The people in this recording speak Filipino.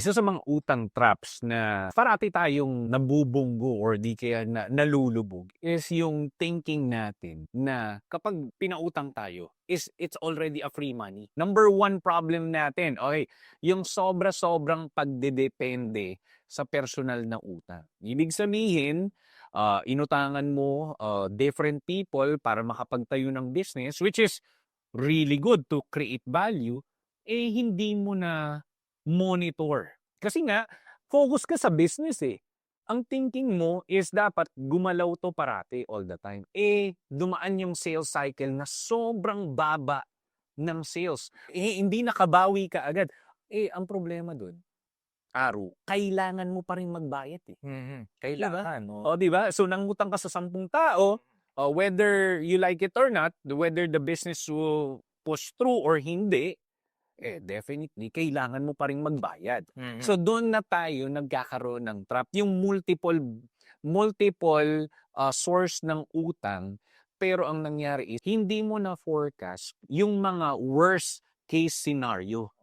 Isa sa mga utang traps na parati tayong nabubunggo or di kaya nalulubog is yung thinking natin na kapag pinautang tayo is it's already a free money. Number one problem natin, okay, yung sobra-sobrang pagdedepende sa personal na utang. Ibig sabihin, inutangan mo different people para makapagtayo ng business, which is really good to create value, eh hindi mo na monitor. Kasi nga, focus ka sa business eh. Ang thinking mo is dapat gumalaw to parati all the time. Eh, dumaan yung sales cycle na sobrang baba ng sales. Eh, hindi nakabawi ka agad. Eh, ang problema dun, kailangan mo pa rin magbayad eh. Di ba? Kailangan, no? O, di ba? So, nangutang ka sa 10 tao, whether you like it or not, whether the business will push through or hindi, eh, definitely, kailangan mo pa rin magbayad. So, doon na tayo nagkakaroon ng trap. Yung multiple source ng utang, pero ang nangyari is, hindi mo na forecast yung mga worst case scenario.